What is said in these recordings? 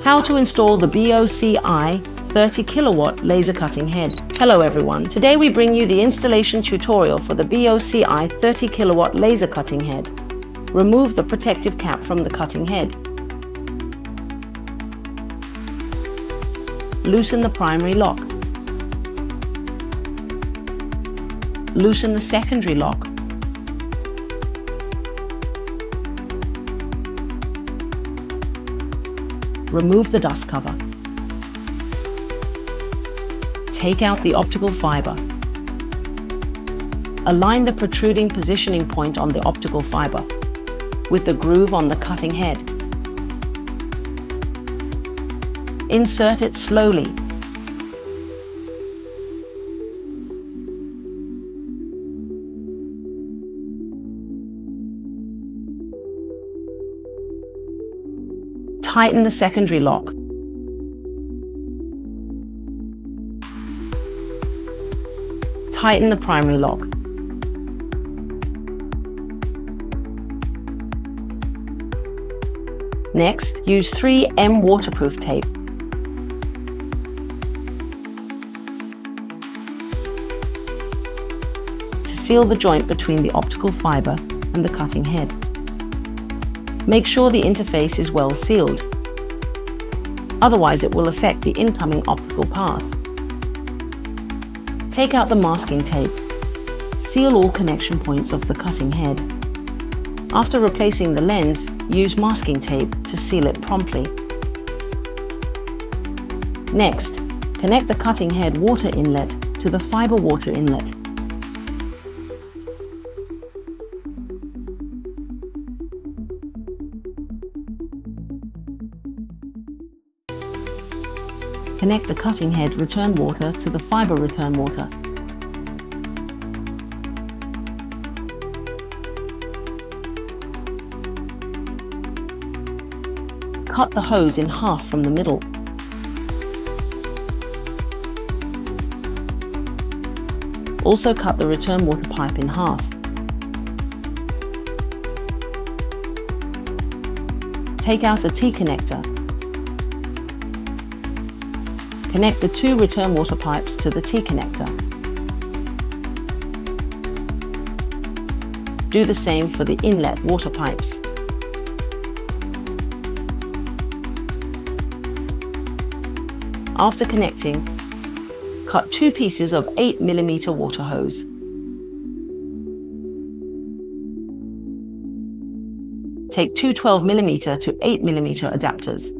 How to install the BOCI 30 kilowatt laser cutting head. Hello everyone, today we bring you the installation tutorial for the BOCI 30 kilowatt laser cutting head. Remove the protective cap from the cutting head. Loosen the primary lock. Loosen the secondary lock. Remove the dust cover. Take out the optical fiber. Align the protruding positioning point on the optical fiber with the groove on the cutting head. Insert it slowly. Tighten the secondary lock. Tighten the primary lock. Next, use 3M waterproof tape. To seal the joint between the optical fiber and the cutting head. Make sure the interface is well sealed, otherwise it will affect the incoming optical path. Take out the masking tape. Seal all connection points of the cutting head. After replacing the lens, use masking tape to seal it promptly. Next, connect the cutting head water inlet to the fiber water inlet. Connect the cutting head return water to the fiber return water. Cut the hose in half from the middle. Also cut the return water pipe in half. Take out a T-connector. Connect the two return water pipes to the T-connector. Do the same for the inlet water pipes. After connecting, cut 2 pieces of 8mm water hose. Take two 12mm to 8mm adapters.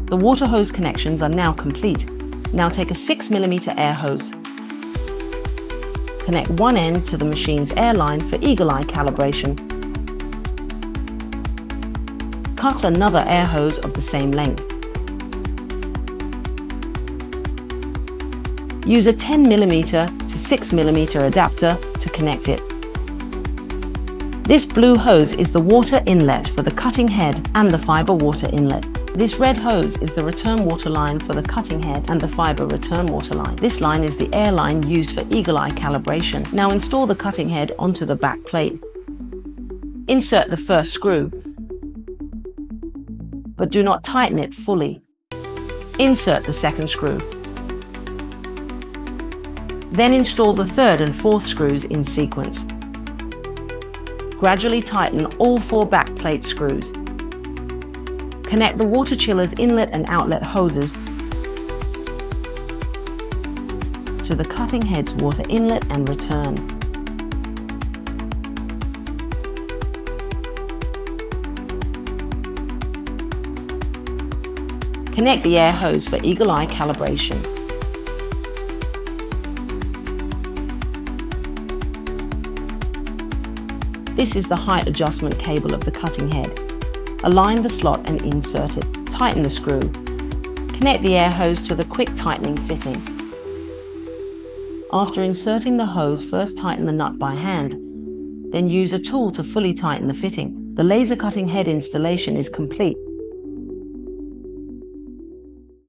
The water hose connections are now complete. Now take a 6mm air hose. Connect one end to the machine's air line for eagle-eye calibration. Cut another air hose of the same length. Use a 10mm to 6mm adapter to connect it. This blue hose is the water inlet for the cutting head and the fiber water inlet. This red hose is the return water line for the cutting head and the fiber return water line. This line is the air line used for eagle-eye calibration. Now install the cutting head onto the back plate. Insert the first screw, but do not tighten it fully. Insert the second screw. Then install the third and fourth screws in sequence. Gradually tighten all 4 back plate screws. Connect the water chiller's inlet and outlet hoses to the cutting head's water inlet and return. Connect the air hose for eagle-eye calibration. This is the height adjustment cable of the cutting head. Align the slot and insert it. Tighten the screw. Connect the air hose to the quick tightening fitting. After inserting the hose, first tighten the nut by hand, then use a tool to fully tighten the fitting. The laser cutting head installation is complete.